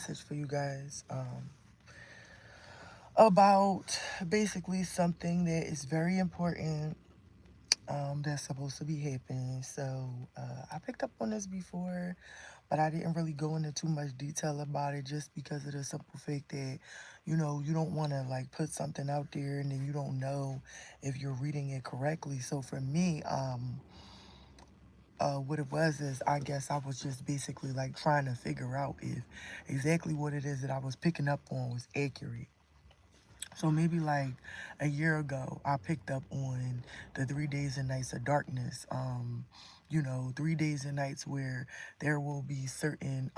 message for you guys about basically something that is very important that's supposed to be happening. So I picked up on this before, but I didn't really go into too much detail about it just because of the simple fact that, you don't want to like put something out there and then you don't know if you're reading it correctly. So for me, what it was is I guess I was just basically like trying to figure out if exactly what it is that I was picking up on was accurate. So maybe like a year ago, I picked up on the 3 days and nights of darkness. 3 days and nights where there will be certain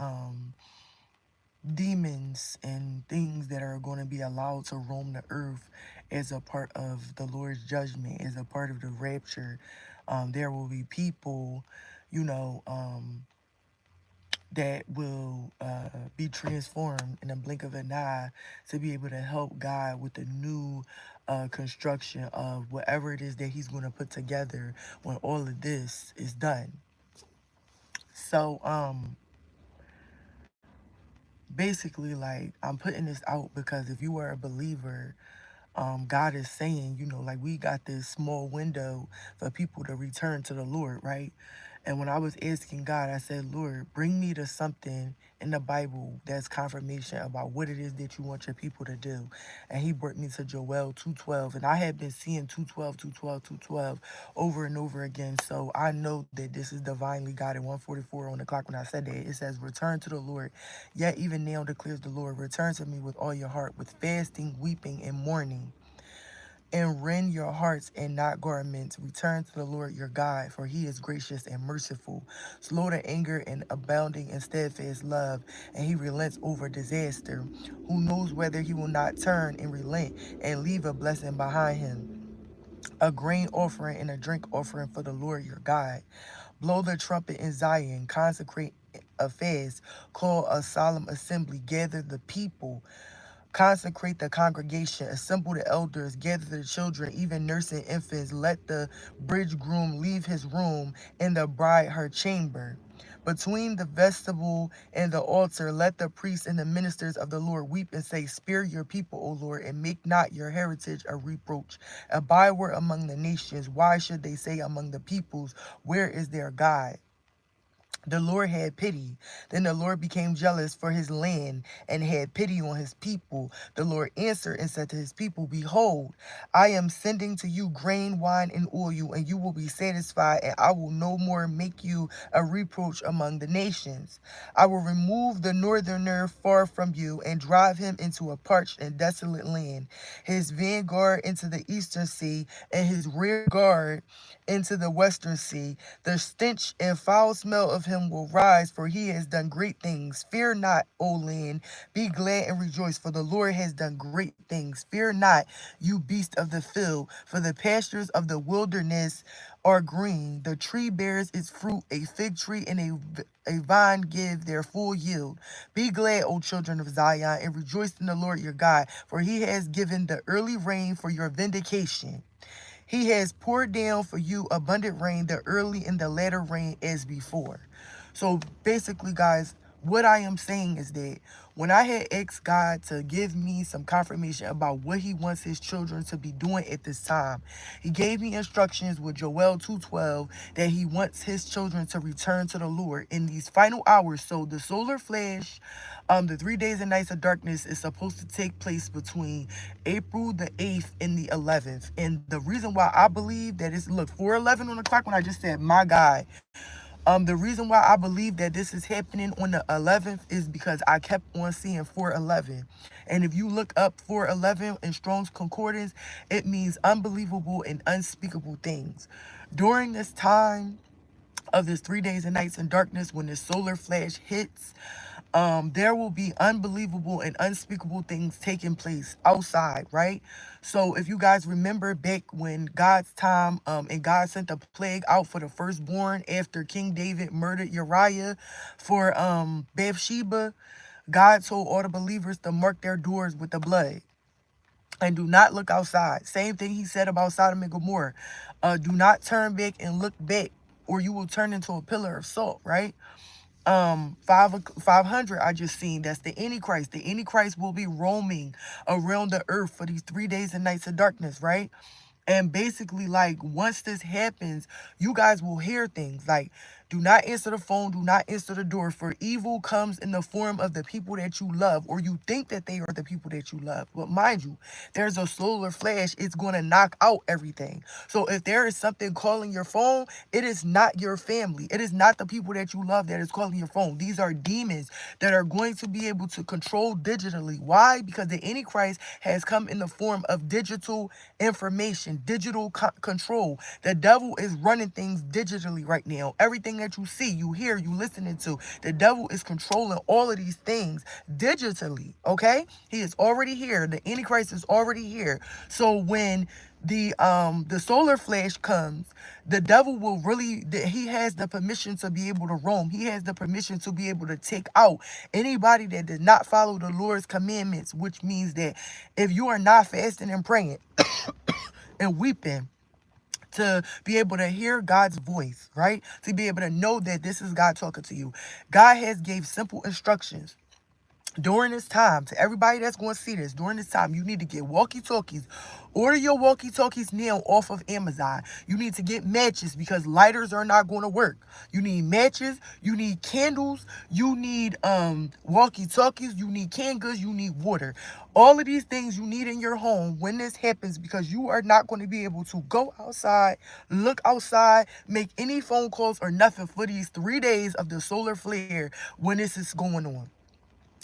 demons and things that are going to be allowed to roam the earth as a part of the Lord's judgment, as a part of the rapture. There will be people, you know, that will be transformed in a blink of an eye to be able to help God with the new construction of whatever it is that He's going to put together when all of this is done. So, basically, like, I'm putting this out because if you are a believer, God is saying, like we got this small window for people to return to the Lord, right? And when I was asking God, I said, Lord, bring me to something in the Bible that's confirmation about what it is that you want your people to do. And he brought me to Joel 2:12. And I had been seeing 2:12, 2:12, 2:12 over and over again. So I know that this is divinely God. At 1:44 on the clock when I said that, it says, return to the Lord. Yet even now declares the Lord, return to me with all your heart, with fasting, weeping, and mourning, and rend your hearts and not garments. Return to the Lord your God, for he is gracious and merciful, slow to anger and abounding in steadfast love, and he relents over disaster. Who knows whether he will not turn and relent and leave a blessing behind him, a grain offering and a drink offering for the Lord your God. Blow the trumpet in Zion, consecrate a fast, call a solemn assembly, gather the people, consecrate the congregation, assemble the elders, gather the children, even nursing infants. Let the bridegroom leave his room and the bride her chamber. Between the vestibule and the altar, let the priests and the ministers of the Lord weep and say, spare your people, O Lord, and make not your heritage a reproach, a byword among the nations. Why should they say among the peoples, where is their God? The Lord had pity. Then the Lord became jealous for his land and had pity on his people. The Lord answered and said to his people, behold, I am sending to you grain, wine, and oil, and you will be satisfied, and I will no more make you a reproach among the nations. I will remove the northerner far from you and drive him into a parched and desolate land, his vanguard into the eastern sea, and his rear guard into the western sea. The stench and foul smell of him will rise, for he has done great things. Fear not, O land. Be glad and rejoice, for the Lord has done great things. Fear not, you beast of the field, for the pastures of the wilderness are green. The tree bears its fruit, a fig tree and a vine give their full yield. Be glad, O children of Zion, and rejoice in the Lord your God, for he has given the early rain for your vindication. He has poured down for you abundant rain, the early and the latter rain as before. So basically, guys, what I am saying is that when I had asked God to give me some confirmation about what he wants his children to be doing at this time, he gave me instructions with Joel 2:12 that he wants his children to return to the Lord in these final hours. So the solar flash, the 3 days and nights of darkness is supposed to take place between April the 8th and the 11th. And the reason why I believe that it's, look, 4:11 on the clock when I just said, my God. The reason why I believe that this is happening on the 11th is because I kept on seeing 4:11. And if you look up 4:11 in Strong's Concordance, it means unbelievable and unspeakable things. During this time of this 3 days and nights in darkness, when the solar flash hits, there will be unbelievable and unspeakable things taking place outside, right? So if you guys remember back when God's time, and God sent the plague out for the firstborn after King David murdered Uriah for Bathsheba, God told all the believers to mark their doors with the blood and do not look outside. Same thing he said about Sodom and Gomorrah. Do not turn back and look back, or you will turn into a pillar of salt, right? 500 I just seen. That's the Antichrist. The Antichrist will be roaming around the earth for these 3 days and nights of darkness, right? And basically, like, once this happens, you guys will hear things like, do not answer the phone, do not answer the door, for evil comes in the form of the people that you love, or you think that they are the people that you love. But mind you, there's a solar flash, it's going to knock out everything. So if there is something calling your phone, it is not your family. It is not the people that you love that is calling your phone. These are demons that are going to be able to control digitally. Why? Because the Antichrist has come in the form of digital information, digital control. The devil is running things digitally right now. Everything that you see, you hear, you listening to, the devil is controlling all of these things digitally. Okay, he is already here. The Antichrist is already here. So when the solar flash comes, the devil will really, he has the permission to be able to roam. He has the permission to be able to take out anybody that did not follow the Lord's commandments, which means that if you are not fasting and praying and weeping to be able to hear God's voice, right? To be able to know that this is God talking to you. God has gave simple instructions during this time, to everybody that's going to see this, during this time, you need to get walkie-talkies. Order your walkie-talkies now off of Amazon. You need to get matches because lighters are not going to work. You need matches, you need candles, you need walkie-talkies, you need canned goods, you need water. All of these things you need in your home when this happens, because you are not going to be able to go outside, look outside, make any phone calls or nothing for these 3 days of the solar flare when this is going on.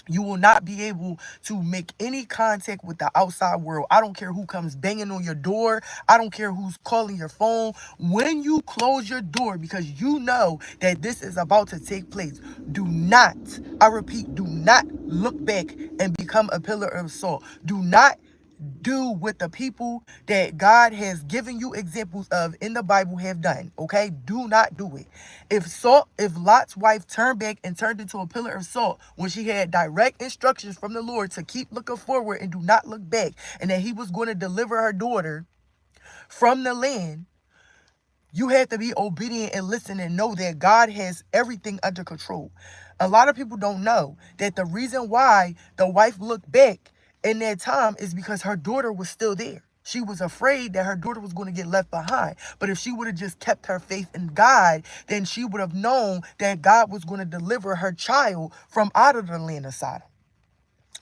You will not be able to make any contact with the outside world. I don't care who comes banging on your door. I don't care who's calling your phone. When you close your door because you know that this is about to take place, do not, I repeat, do not look back and become a pillar of salt. Do not do what the people that God has given you examples of in the Bible have done. Okay? Do not do it. If Lot's wife turned back and turned into a pillar of salt when she had direct instructions from the Lord to keep looking forward and do not look back, and that he was going to deliver her daughter from the land, you have to be obedient and listen and know that God has everything under control. A lot of people don't know that the reason why the wife looked back in that time is because her daughter was still there. She was afraid that her daughter was going to get left behind. But if she would have just kept her faith in God, then she would have known that God was going to deliver her child from out of the land of Sodom.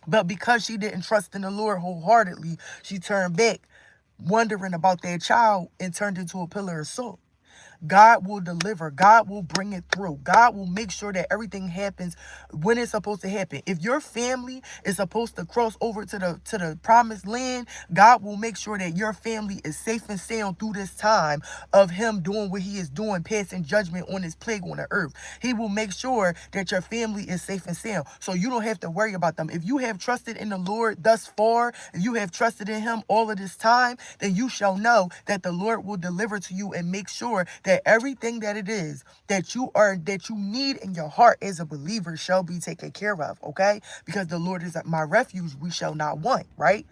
But because she didn't trust in the Lord wholeheartedly, she turned back, wondering about their child, and turned into a pillar of salt. God will deliver. God will bring it through. God will make sure that everything happens when it's supposed to happen. If your family is supposed to cross over to the promised land, God will make sure that your family is safe and sound through this time of him doing what he is doing, passing judgment on his plague on the earth. He will make sure that your family is safe and sound. So you don't have to worry about them. If you have trusted in the Lord thus far, if you have trusted in him all of this time, then you shall know that the Lord will deliver to you and make sure that everything that it is that you need in your heart as a believer shall be taken care of. Okay? Because the Lord is my refuge, we shall not want, right?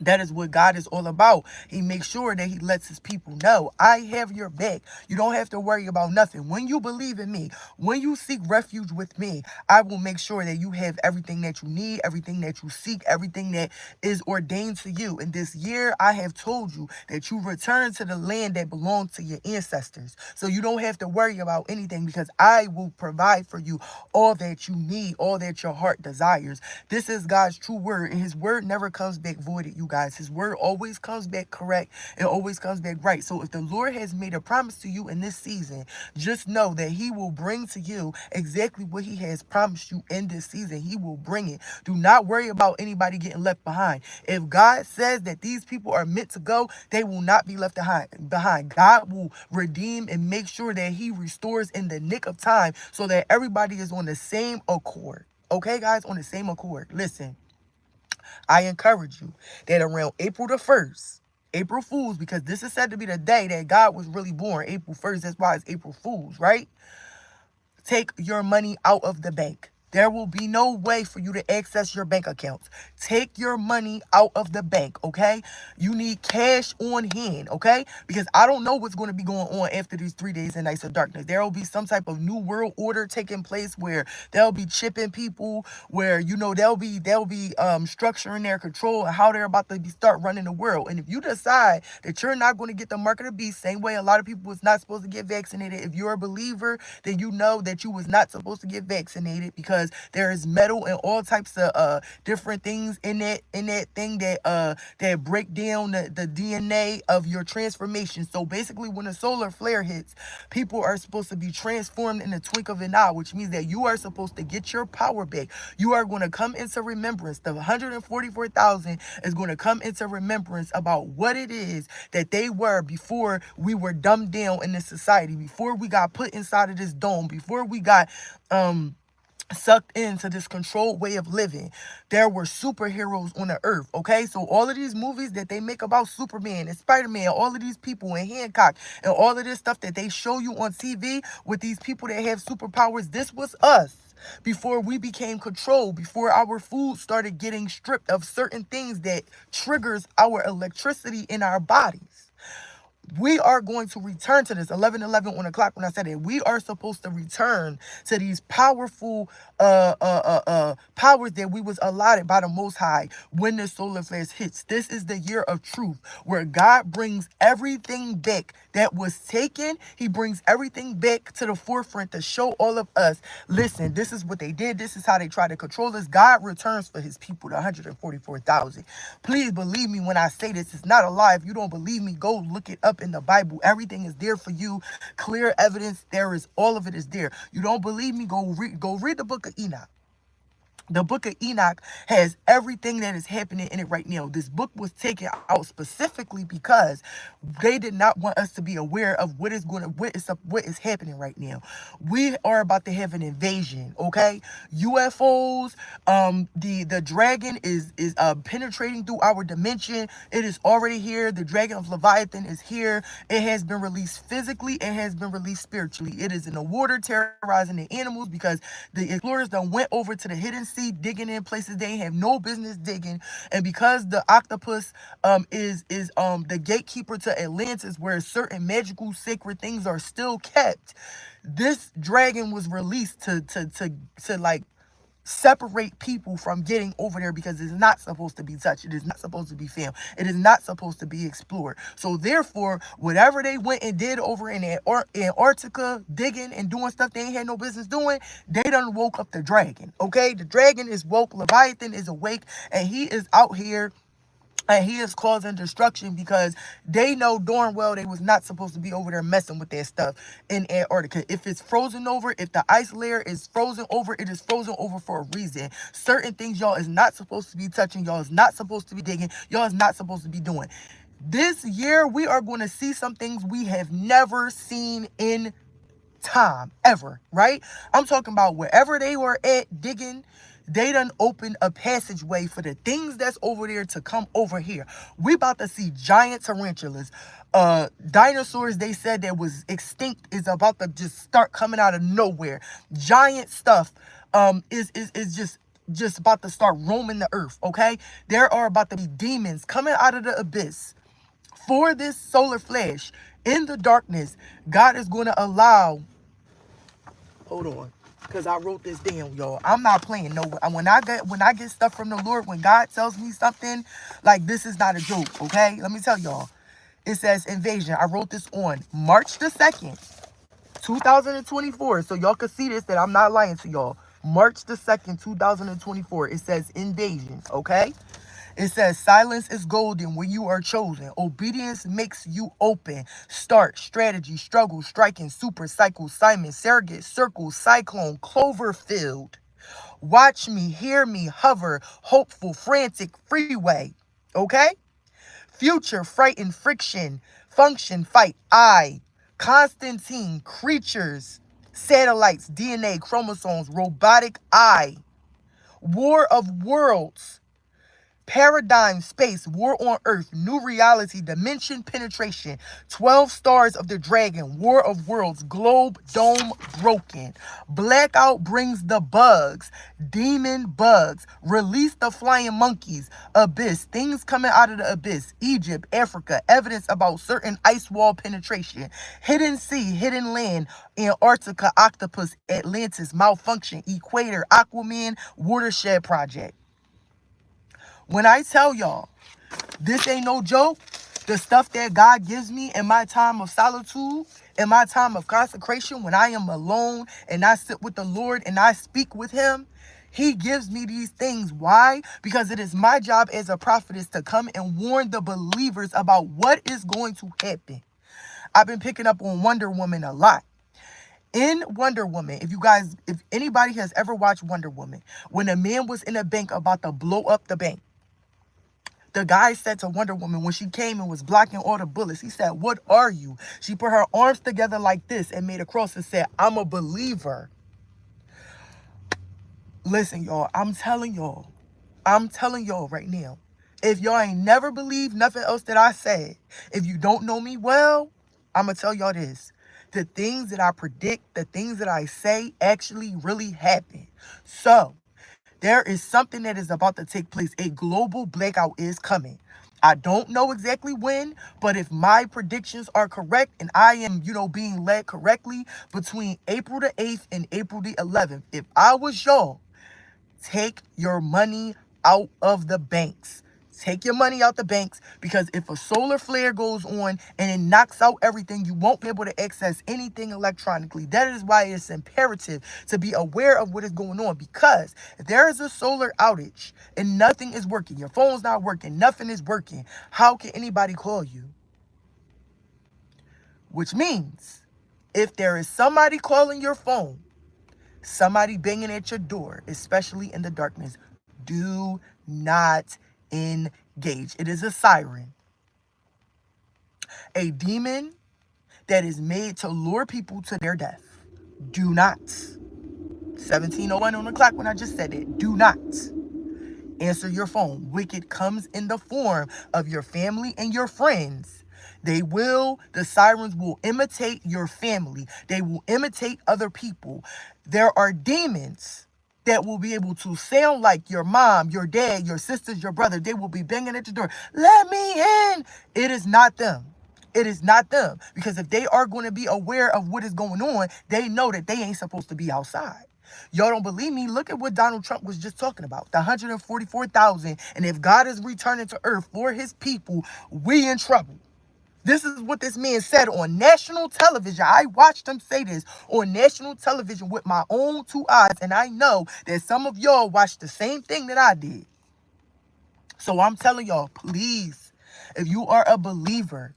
That is what God is all about. He makes sure that he lets his people know, I have your back. You don't have to worry about nothing. When you believe in me, when you seek refuge with me, I will make sure that you have everything that you need, everything that you seek, everything that is ordained to you. And this year, I have told you that you return to the land that belonged to your ancestors. So you don't have to worry about anything, because I will provide for you all that you need, all that your heart desires. This is God's true word, and his word never comes back voided, you guys. His word always comes back correct. It always comes back right. So if the Lord has made a promise to you in this season, just know that he will bring to you exactly what he has promised you in this season. He will bring it. Do not worry about anybody getting left behind. If God says that these people are meant to go, they will not be left behind. God will redeem and make sure that he restores in the nick of time so that everybody is on the same accord. Okay, guys, on the same accord. Listen, I encourage you that around April the 1st, April Fools, because this is said to be the day that God was really born, April 1st. That's why it's April Fools, right? Take your money out of the bank. There will be no way for you to access your bank accounts. Take your money out of the bank, okay? You need cash on hand, okay? Because I don't know what's going to be going on after these 3 days and nights of darkness. There will be some type of new world order taking place where they'll be chipping people, where they'll be structuring their control and how they're about to start running the world. And if you decide that you're not going to get the mark of the beast, same way a lot of people was not supposed to get vaccinated. If you're a believer, then you know that you was not supposed to get vaccinated because there is metal and all types of different things in that thing that break down the DNA of your transformation. So basically, when a solar flare hits, people are supposed to be transformed in a twink of an eye, which means that you are supposed to get your power back. You are going to come into remembrance. The 144,000 is going to come into remembrance about what it is that they were before we were dumbed down in this society, before we got put inside of this dome, before we got sucked into this controlled way of living. There were superheroes on the earth, okay? So all of these movies that they make about Superman and Spider-Man, all of these people in Hancock and all of this stuff that they show you on TV with these people that have superpowers, this was us before we became controlled, before our food started getting stripped of certain things that triggers our electricity in our bodies. We are going to return to this 11:11 on the clock when I said it. We are supposed to return to these powerful powers that we was allotted by the Most High when the solar flare hits. This is the year of truth where God brings everything back that was taken. He brings everything back to the forefront to show all of us, listen, this is what they did. This is how they tried to control us. God returns for his people, the 144,000. Please believe me when I say this. It's not a lie. If you don't believe me, go look it up in the Bible. Everything is there for you. Clear evidence. There is, all of it is there. You don't believe me? Go read the book of Enoch. The book of Enoch has everything that is happening in it right now. This book was taken out specifically because they did not want us to be aware of what is happening right now. We are about to have an invasion, okay? UFOs, the dragon is penetrating through our dimension. It is already here. The dragon of Leviathan is here. It has been released physically. It has been released spiritually. It is in the water terrorizing the animals because the explorers done went over to the hidden sea digging in places they have no business digging. And because the octopus is the gatekeeper to Atlantis, where certain magical sacred things are still kept, this dragon was released to like separate people from getting over there because it's not supposed to be touched. It is not supposed to be filmed. It is not supposed to be explored. So therefore, whatever they went and did over in Antarctica, digging and doing stuff they ain't had no business doing, they done woke up the dragon. Okay? The dragon is woke. Leviathan is awake. And he is out here and he is causing destruction because they know darn well they was not supposed to be over there messing with that stuff in Antarctica. If it's frozen over, if the ice layer is frozen over, it is frozen over for a reason. Certain things y'all is not supposed to be touching. Y'all is not supposed to be digging. Y'all is not supposed to be doing. This year, we are going to see some things we have never seen in time ever, right? I'm talking about wherever they were at digging, they done opened a passageway for the things that's over there to come over here. We about to see giant tarantulas. Dinosaurs they said that was extinct is about to just start coming out of nowhere. Giant stuff is just about to start roaming the earth, okay? There are about to be demons coming out of the abyss for this solar flash. In the darkness, God is going to allow. Hold on, because I wrote this down, y'all. I'm not playing no. When I get stuff from the Lord, when God tells me something, like this is not a joke. Okay, let me tell y'all. It says invasion. I wrote this on March the 2nd, 2024. So y'all can see this that I'm not lying to y'all. March the 2nd, 2024. It says invasion. Okay. It says silence is golden when you are chosen. Obedience makes you open. Start, strategy, struggle, striking, super, cycle, Simon, surrogate, circle, cyclone, Cloverfield. Watch me, hear me, hover, hopeful, frantic, freeway. Okay? Future, frightened, friction, function, fight, I. Constantine, creatures, satellites, DNA, chromosomes, robotic eye. War of worlds. Paradigm, space, war on earth, new reality, dimension penetration, 12 stars of the dragon, war of worlds, globe, dome broken. Blackout brings the bugs, demon bugs, release the flying monkeys, abyss, things coming out of the abyss, Egypt, Africa, evidence about certain ice wall penetration, hidden sea, hidden land, Antarctica, octopus, Atlantis, malfunction, equator, Aquaman, watershed project. When I tell y'all, this ain't no joke, the stuff that God gives me in my time of solitude, in my time of consecration, when I am alone and I sit with the Lord and I speak with him, he gives me these things. Why? Because it is my job as a prophetess to come and warn the believers about what is going to happen. I've been picking up on Wonder Woman a lot. In Wonder Woman, if anybody has ever watched Wonder Woman, when a man was in a bank about to blow up the bank, the guy said to Wonder Woman when she came and was blocking all the bullets, he said, "What are you?" She put her arms together like this and made a cross and said, "I'm a believer." Listen, y'all, I'm telling y'all right now, if y'all ain't never believed nothing else that I said, if you don't know me well, I'm going to tell y'all this. The things that I predict, the things that I say actually really happen. So, there is something that is about to take place. A global blackout is coming. I don't know exactly when, but if my predictions are correct and I am, being led correctly between April the 8th and April the 11th, if I was y'all, take your money out of the banks. Take your money out the banks, because if a solar flare goes on and it knocks out everything, you won't be able to access anything electronically. That is why it's imperative to be aware of what is going on, because if there is a solar outage and nothing is working, your phone's not working, nothing is working, how can anybody call you? Which means if there is somebody calling your phone, somebody banging at your door, especially in the darkness, do not engage. It is a siren, a demon that is made to lure people to their death. Do not. 17:01 on the clock when I just said it. Do not answer your phone. Wicked comes in the form of your family and your friends. The sirens will imitate your family. They will imitate other people. There are demons that will be able to sound like your mom, your dad, your sisters, your brother. They will be banging at the door. Let me in. It is not them. It is not them. Because if they are going to be aware of what is going on, they know that they ain't supposed to be outside. Y'all don't believe me? Look at what Donald Trump was just talking about. The 144,000. And if God is returning to earth for his people, we in trouble. This is what this man said on national television. I watched him say this on national television with my own two eyes. And I know that some of y'all watched the same thing that I did. So I'm telling y'all, please, if you are a believer,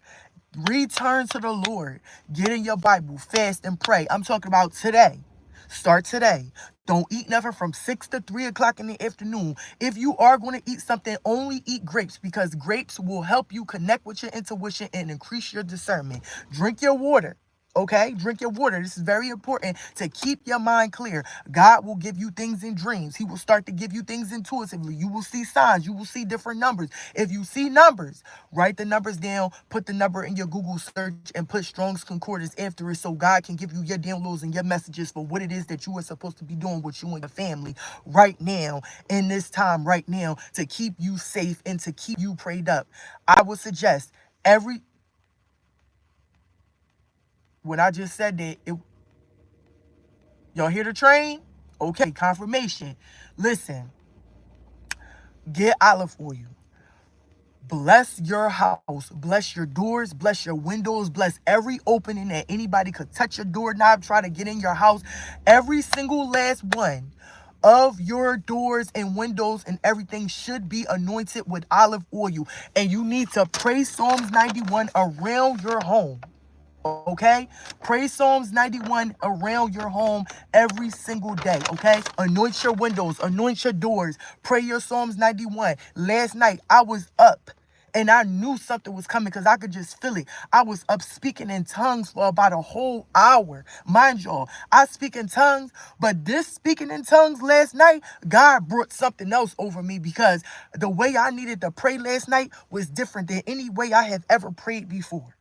return to the Lord. Get in your Bible, fast and pray. I'm talking about today. Start today. Don't eat nothing from 6 to 3 o'clock in the afternoon. If you are going to eat something, only eat grapes, because grapes will help you connect with your intuition and increase your discernment. Drink your water. Okay, drink your water. This is very important to keep your mind clear. God will give you things in dreams. He will start to give you things intuitively. You will see signs. You will see different numbers. If you see numbers, write the numbers down, put the number in your Google search, and put Strong's Concordance after it, so God can give you your downloads and your messages for what it is that you are supposed to be doing with you and your family right now, in this time right now, to keep you safe and to keep you prayed up. I would suggest when I just said that, y'all hear the train? Okay, confirmation. Listen, get olive oil. Bless your house, bless your doors, bless your windows, bless every opening that anybody could touch your doorknob, try to get in your house. Every single last one of your doors and windows and everything should be anointed with olive oil. And you need to pray Psalms 91 around your home. Okay? Pray Psalms 91 around your home every single day. Okay? Anoint your windows, anoint your doors. Pray your Psalms 91. Last night, I was up And I knew something was coming because I could just feel it. I was up speaking in tongues for about a whole hour. Mind y'all, I speak in tongues, but this speaking in tongues last night, God brought something else over me because the way I needed to pray last night was different than any way I have ever prayed before.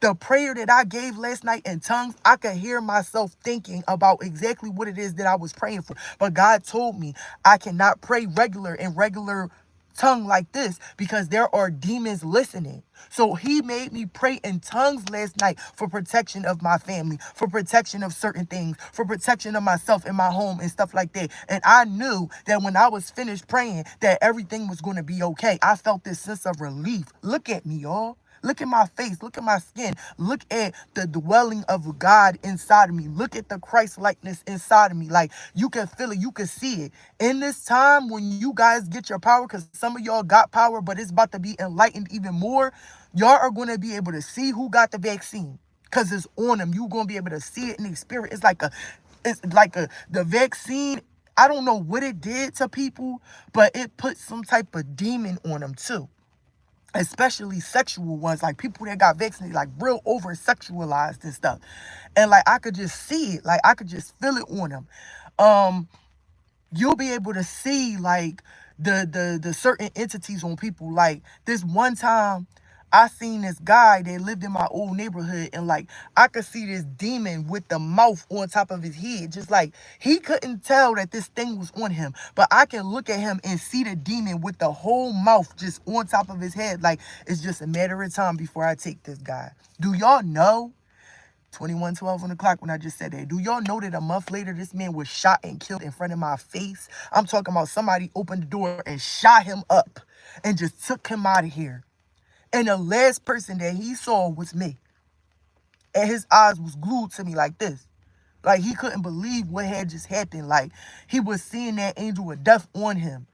The prayer that I gave last night in tongues, I could hear myself thinking about exactly what it is that I was praying for. But God told me I cannot pray regular tongue like this because there are demons listening. So he made me pray in tongues last night for protection of my family, for protection of certain things, for protection of myself and my home and stuff like that. And I knew that when I was finished praying that everything was going to be okay. I felt this sense of relief. Look at me, y'all. Look at my face. Look at my skin. Look at the dwelling of God inside of me. Look at the Christ likeness inside of me. Like you can feel it. You can see it. In this time when you guys get your power, because some of y'all got power, but it's about to be enlightened even more. Y'all are going to be able to see who got the vaccine because it's on them. You're going to be able to see it in the spirit. It's like the vaccine. I don't know what it did to people, but it put some type of demon on them too, especially sexual ones, like people that got vaccinated, like real over sexualized and stuff. And like I could just see it, like I could just feel it on them. Um, you'll be able to see like the certain entities on people. Like this one time I seen this guy that lived in my old neighborhood, and like I could see this demon with the mouth on top of his head, just like he couldn't tell that this thing was on him, but I can look at him and see the demon with the whole mouth just on top of his head. Like it's just a matter of time before I take this guy. Do y'all know 21:12 on the clock when I just said that? Do y'all know that a month later, this man was shot and killed in front of my face? I'm talking about somebody opened the door and shot him up and just took him out of here. And the last person that he saw was me. And his eyes was glued to me like this. Like he couldn't believe what had just happened. Like he was seeing that angel of death on him.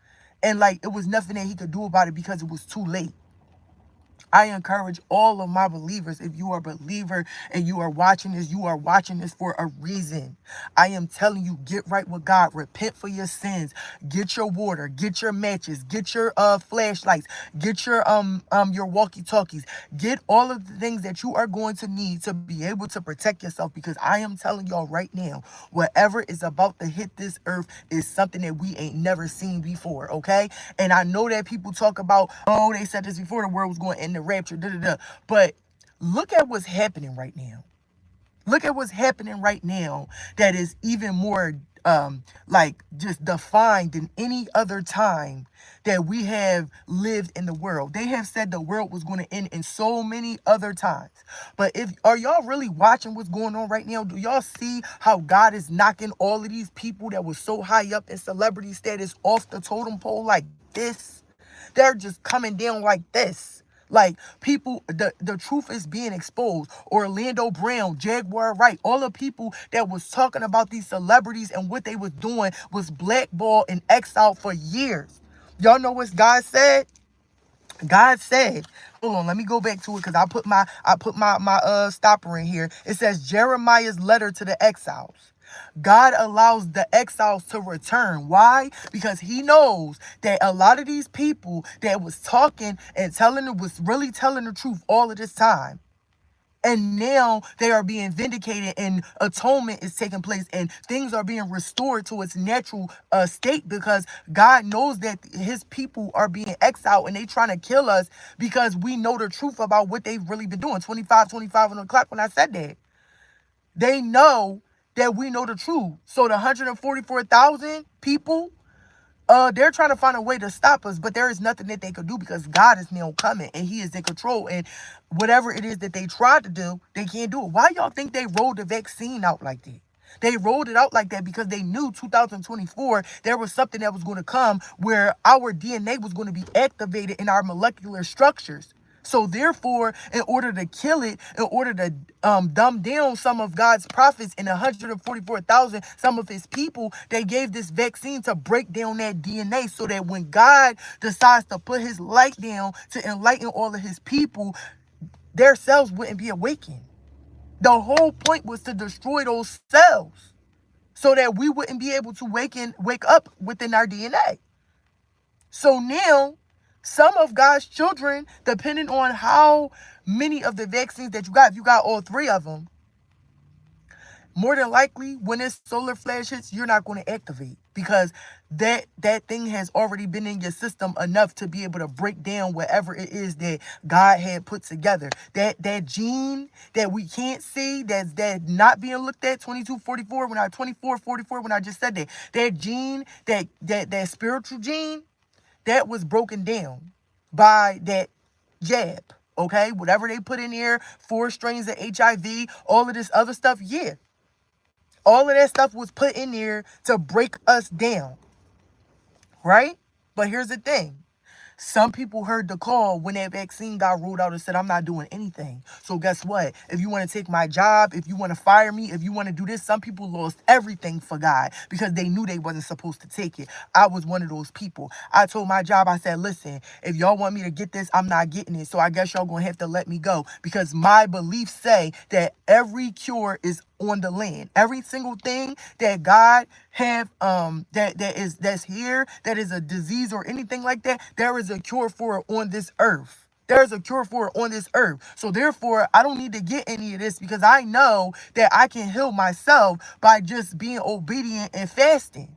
And like it was nothing that he could do about it because it was too late. I encourage all of my believers, if you are a believer and you are watching this for a reason. I am telling you, get right with God. Repent for your sins. Get your water. Get your matches. Get your flashlights. Get your walkie-talkies. Get all of the things that you are going to need to be able to protect yourself, because I am telling y'all right now, whatever is about to hit this earth is something that we ain't never seen before, okay? And I know that people talk about, oh, they said this before the world was going to end the rapture, da da da. But look at what's happening right now. Look at what's happening right now that is even more like just defined than any other time that we have lived in the world. They have said the world was going to end in so many other times. But if are y'all really watching what's going on right now? Do y'all see how God is knocking all of these people that was so high up in celebrity status off the totem pole like this? They're just coming down like this. Like people, the truth is being exposed. Orlando Brown, Jaguar Wright, all the people that was talking about these celebrities and what they was doing was blackballed and exiled for years. Y'all know what God said? God said, hold on, let me go back to it because I put my stopper in here. It says Jeremiah's letter to the exiles. God allows the exiles to return. Why? Because he knows that a lot of these people that was talking and telling it was really telling the truth all of this time. And now they are being vindicated and atonement is taking place and things are being restored to its natural state, because God knows that his people are being exiled and they trying to kill us because we know the truth about what they've really been doing. 25 on the clock when I said that. They know that we know the truth. So the 144,000 people, they're trying to find a way to stop us, but there is nothing that they could do because God is now coming and he is in control. And whatever it is that they tried to do, they can't do it. Why y'all think they rolled the vaccine out like that? They rolled it out like that because they knew 2024, there was something that was going to come where our DNA was going to be activated in our molecular structures. So therefore, in order to kill it, in order to dumb down some of God's prophets and 144,000, some of his people, they gave this vaccine to break down that DNA so that when God decides to put his light down to enlighten all of his people, their cells wouldn't be awakened. The whole point was to destroy those cells so that we wouldn't be able to wake up within our DNA. So now Some of God's children, depending on how many of the vaccines that you got, if you got all three of them, more than likely when this solar flash hits, you're not going to activate because that thing has already been in your system enough to be able to break down whatever it is that God had put together. That gene that we can't see, that not being looked at, 2244 when I 2444 when I just said that. That gene, that spiritual gene, that was broken down by that jab. Okay, whatever they put in there, 4 strains of HIV, all of this other stuff, yeah. All of that stuff was put in there to break us down, right? But here's the thing. Some people heard the call when that vaccine got rolled out and said, I'm not doing anything. So guess what? If you want to take my job, if you want to fire me, if you want to do this, some people lost everything for God because they knew they wasn't supposed to take it. I was one of those people. I told my job, I said, listen, if y'all want me to get this, I'm not getting it. So I guess y'all going to have to let me go because my beliefs say that every cure is on the land. Every single thing that God have that's here, that is a disease or anything like that, there is a cure for it on this earth. There's a cure for it on this earth. So therefore, I don't need to get any of this because I know that I can heal myself by just being obedient and fasting.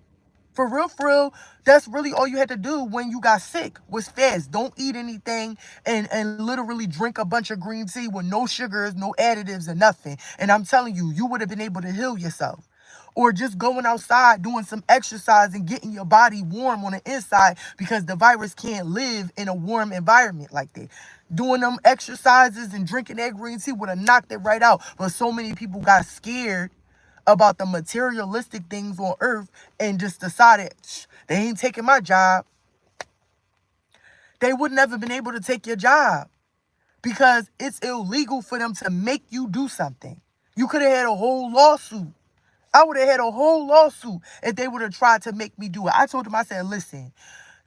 For real, that's really all you had to do when you got sick was fast. Don't eat anything and literally drink a bunch of green tea with no sugars, no additives, and nothing. And I'm telling you, you would have been able to heal yourself. Or just going outside, doing some exercise and getting your body warm on the inside because the virus can't live in a warm environment like that. Doing them exercises and drinking that green tea would have knocked it right out. But so many people got scared about the materialistic things on earth and just decided they ain't taking my job. They would never been able to take your job because it's illegal for them to make you do something. You could have had a whole lawsuit. I would have had a whole lawsuit if they would have tried to make me do it. I told them, I said, listen,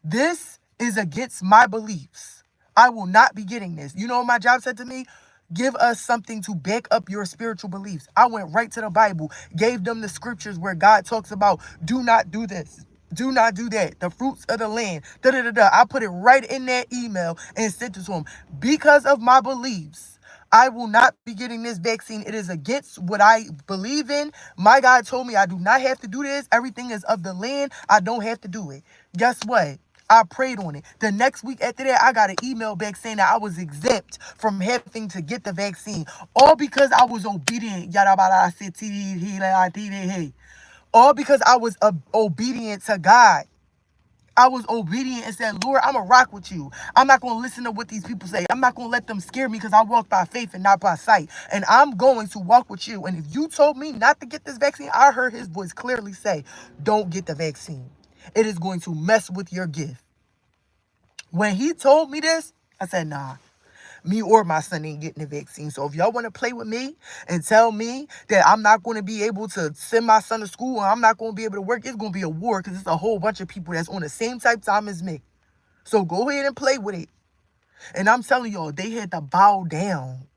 this is against my beliefs. I will not be getting this. You know what my job said to me? Give us something to back up your spiritual beliefs. I went right to the Bible, gave them the scriptures where God talks about do not do this. Do not do that. The fruits of the land. Da da da da. I put it right in that email and sent it to them. Because of my beliefs, I will not be getting this vaccine. It is against what I believe in. My God told me I do not have to do this. Everything is of the land. I don't have to do it. Guess what? I prayed on it. The next week after that, I got an email back saying that I was exempt from having to get the vaccine. All because I was obedient. All because I was obedient to God. I was obedient and said, Lord, I'm going to rock with you. I'm not going to listen to what these people say. I'm not going to let them scare me because I walk by faith and not by sight. And I'm going to walk with you. And if you told me not to get this vaccine, I heard his voice clearly say, don't get the vaccine. It is going to mess with your gift. When he told me this, I said, nah. Me or my son ain't getting the vaccine. So if y'all want to play with me and tell me that I'm not going to be able to send my son to school or I'm not going to be able to work, it's going to be a war because it's a whole bunch of people that's on the same type time as me. So go ahead and play with it. And I'm telling y'all, they had to bow down.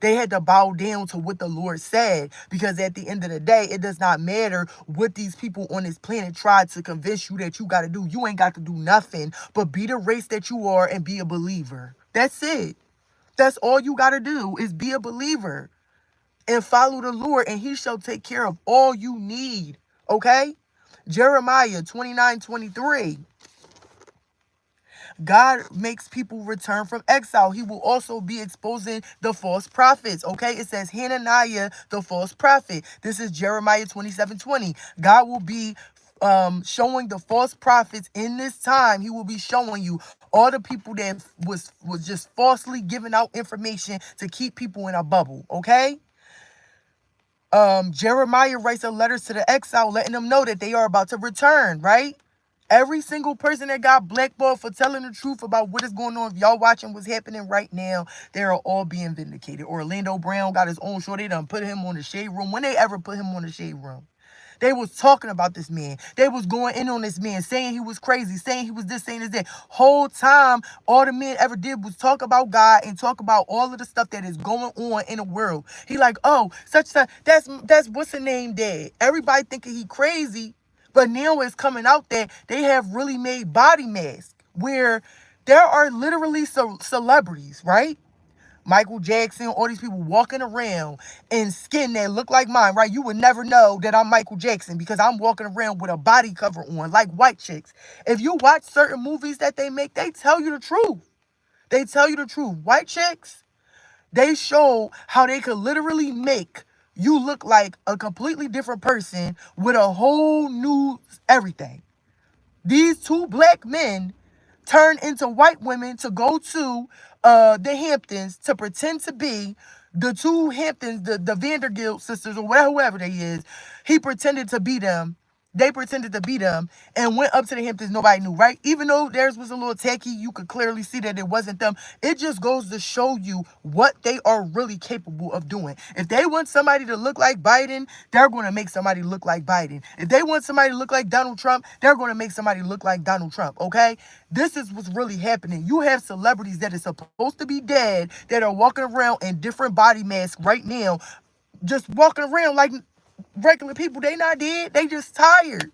They had to bow down to what the Lord said because at the end of the day, it does not matter what these people on this planet tried to convince you that you got to do. You ain't got to do nothing but be the race that you are and be a believer. That's it. That's all you got to do is be a believer and follow the Lord and he shall take care of all you need. Okay? Jeremiah 29:23. God makes people return from exile. He will also be exposing the false prophets. Okay? It says Hananiah, the false prophet. This is Jeremiah 27:20. God will be showing the false prophets in this time. He will be showing you all the people that was just falsely giving out information to keep people in a bubble. Okay? Jeremiah writes a letter to the exile letting them know that they are about to return, right? Every single person that got blackballed for telling the truth about what is going on, if y'all watching what's happening right now, they are all being vindicated. Orlando Brown got his own show. They done put him on the Shade Room. When they ever put him on the Shade Room? They was talking about this man. They was going in on this man, saying he was crazy, saying he was this, saying that. Whole time, all the man ever did was talk about God and talk about all of the stuff that is going on in the world. He like, oh, such that's what's the name dead. Everybody thinking he crazy, but now it's coming out that they have really made body masks where There are literally celebrities, right? Michael Jackson, all these people walking around in skin that look like mine, right? You would never know that I'm Michael Jackson because I'm walking around with a body cover on, like white chicks. If you watch certain movies that they make, they tell you the truth. They tell you the truth. White chicks, they show how they could literally make you look like a completely different person with a whole new everything. These two black men turned into white women to go to the Hamptons to pretend to be the two Hamptons, the Vandergilt sisters or whatever, whoever they is. He pretended to be them. They pretended to be them and went up to the Hamptons. Nobody knew, right? Even though theirs was a little tacky, you could clearly see that it wasn't them. It just goes to show you what they are really capable of doing. If they want somebody to look like Biden, they're going to make somebody look like Biden. If they want somebody to look like Donald Trump, they're going to make somebody look like Donald Trump, okay? This is what's really happening. You have celebrities that are supposed to be dead that are walking around in different body masks right now, just walking around like regular people. They not dead. They just tired.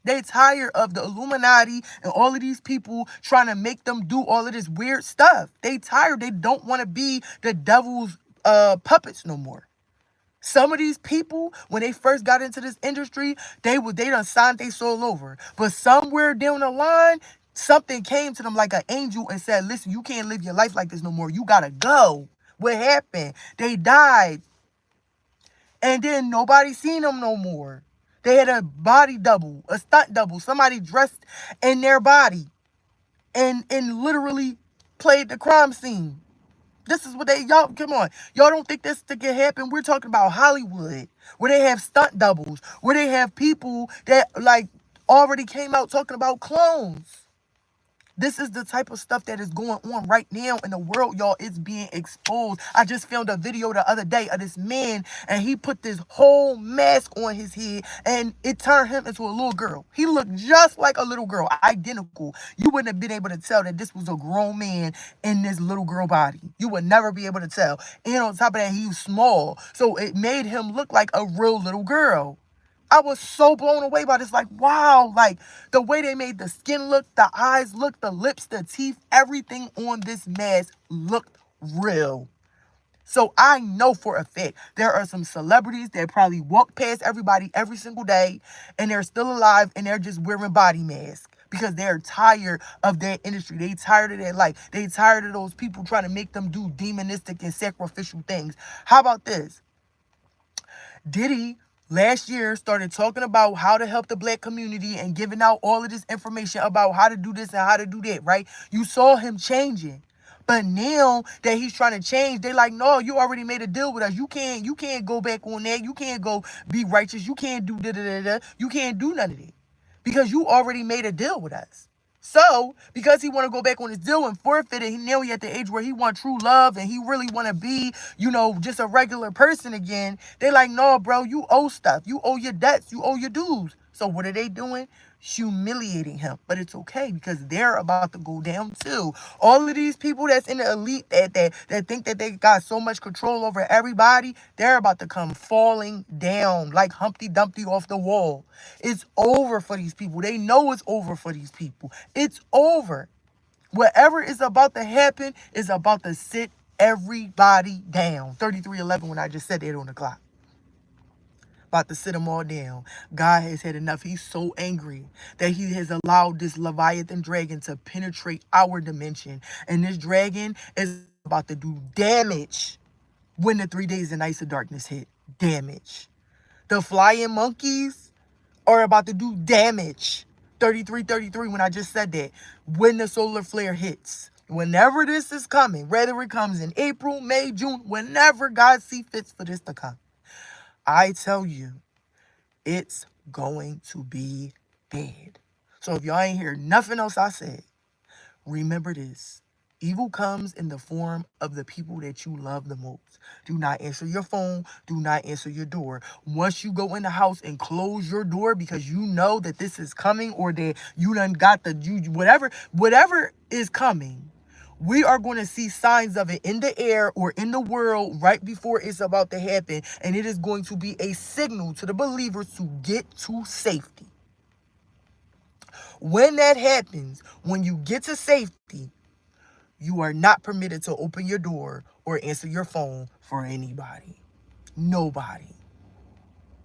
They tired of the Illuminati and all of these people trying to make them do all of this weird stuff. They tired. They don't want to be the devil's puppets no more. Some of these people, when they first got into this industry, they done signed their soul over. But somewhere down the line, something came to them like an angel and said, listen, you can't live your life like this no more. You gotta go. What happened? They died. And then nobody seen them no more. They had a body double, a stunt double, somebody dressed in their body and literally played the crime scene. This is what y'all, come on. Y'all don't think this can happen? We're talking about Hollywood, where they have stunt doubles, where they have people that, like, already came out talking about clones. This is the type of stuff that is going on right now in the world, y'all. It's being exposed. I just filmed a video the other day of this man, and he put this whole mask on his head, and it turned him into a little girl. He looked just like a little girl, identical. You wouldn't have been able to tell that this was a grown man in this little girl body. You would never be able to tell. And on top of that, he was small, so it made him look like a real little girl. I was so blown away by this. Like, wow, like the way they made the skin look, the eyes look, the lips, the teeth, everything on this mask looked real. So I know for a fact there are some celebrities that probably walk past everybody every single day and they're still alive and they're just wearing body masks because they're tired of that industry. They tired of that life. They tired of those people trying to make them do demonistic and sacrificial things. How about this? Diddy last year started talking about how to help the black community and giving out all of this information about how to do this and how to do that, right? You saw him changing. But now that he's trying to change, they like, no, you already made a deal with us. You can't go back on that. You can't go be righteous. You can't do da-da-da-da. You can't do none of that. Because you already made a deal with us. So, because he want to go back on his deal and forfeit it, now he at the age where he want true love and he really want to be, just a regular person again. They like, no, bro, you owe stuff. You owe your debts. You owe your dues. So what are they doing? Humiliating him. But it's okay because they're about to go down too. All of these people that's in the elite that think that they got so much control over everybody, they're about to come falling down like Humpty Dumpty off the wall. It's over for these people. They know it's over for these people. It's over. Whatever is about to happen is about to sit everybody down. 33:11 when I just said that on the clock. About to sit them all down. God has had enough. He's so angry that he has allowed this Leviathan dragon to penetrate our dimension. And this dragon is about to do damage when the 3 days and nights of darkness hit. Damage. The flying monkeys are about to do damage. 33:33 when I just said that. When the solar flare hits. Whenever this is coming, whether it comes in April, May, June, whenever God sees fit for this to come. I tell you, it's going to be bad. So if y'all ain't hear nothing else I said, remember this. Evil comes in the form of the people that you love the most. Do not answer your phone. Do not answer your door. Once you go in the house and close your door because you know that this is coming or that you done got whatever is coming, we are going to see signs of it in the air or in the world right before it's about to happen. And it is going to be a signal to the believers to get to safety. When that happens, when you get to safety, you are not permitted to open your door or answer your phone for anybody. Nobody.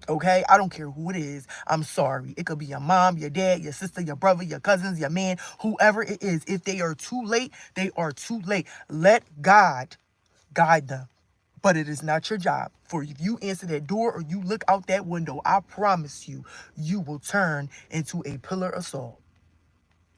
Okay? I don't care who it is. I'm sorry. It could be your mom, your dad, your sister, your brother, your cousins, your man, whoever it is. If they are too late, they are too late. Let God guide them. But it is not your job. For if you answer that door or you look out that window, I promise you, you will turn into a pillar of salt.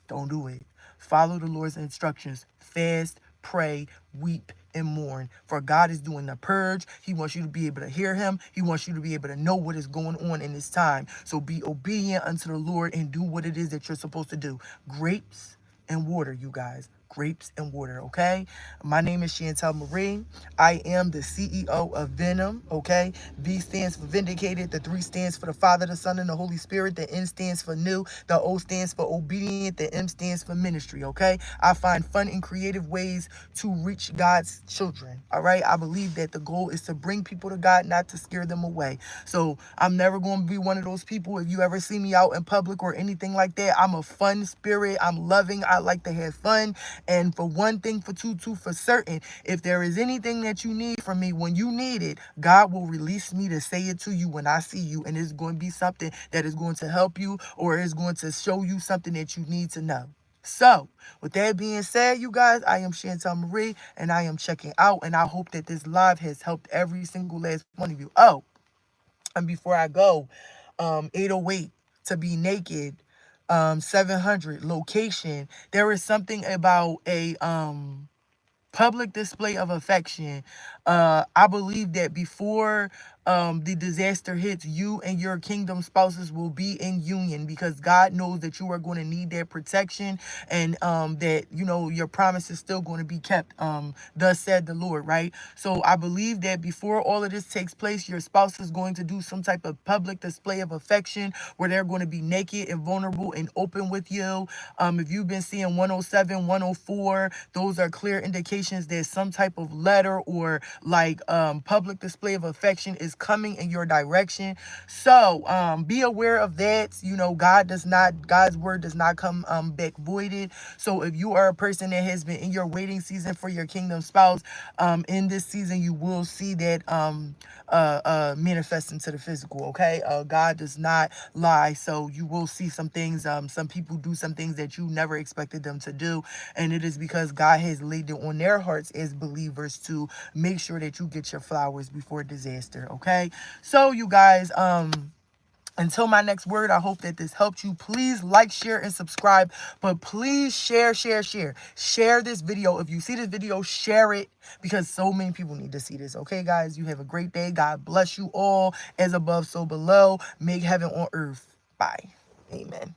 Don't do it. Follow the Lord's instructions. Fast, pray, weep, and mourn. For God is doing the purge. He wants you to be able to hear him. He wants you to be able to know what is going on in this time. So be obedient unto the Lord and do what it is that you're supposed to do. Grapes and water, you guys. Grapes and water, okay? My name is Chantel Marie. I am the CEO of Venom, okay? V stands for Vindicated. The 3 stands for the Father, the Son, and the Holy Spirit. The N stands for New. The O stands for Obedient. The M stands for Ministry, okay? I find fun and creative ways to reach God's children, all right? I believe that the goal is to bring people to God, not to scare them away. So I'm never going to be one of those people. If you ever see me out in public or anything like that, I'm a fun spirit. I'm loving. I like to have fun. And for one thing, for two for certain, if there is anything that you need from me when you need it, God will release me to say it to you when I see you. And it's going to be something that is going to help you or is going to show you something that you need to know. So, with that being said, you guys, I am Chantel Marie, and I am checking out. And I hope that this live has helped every single last one of you. Oh, and before I go, 808 to be naked, 700 location. There is something about a public display of affection. I believe that before the disaster hits, you and your kingdom spouses will be in union because God knows that you are going to need that protection and that, you know, your promise is still going to be kept. Thus said the Lord, right? So I believe that before all of this takes place, your spouse is going to do some type of public display of affection where they're going to be naked and vulnerable and open with you. If you've been seeing 107, 104, those are clear indications that some type of letter or like public display of affection is coming in your direction. So be aware of that. You know, God's word does not come back voided. So if you are a person that has been in your waiting season for your kingdom spouse, in this season you will see that manifest into the physical. Okay, God does not lie, so you will see some things. Some people do some things that you never expected them to do, and it is because God has laid it on their hearts as believers to make sure that you get your flowers before disaster. Okay, so you guys, until my next word, I hope that this helped you. Please like, share, and subscribe. But please share, share, share. Share this video. If you see this video, share it because so many people need to see this. Okay, guys? You have a great day. God bless you all. As above, so below. Make heaven on earth. Bye. Amen.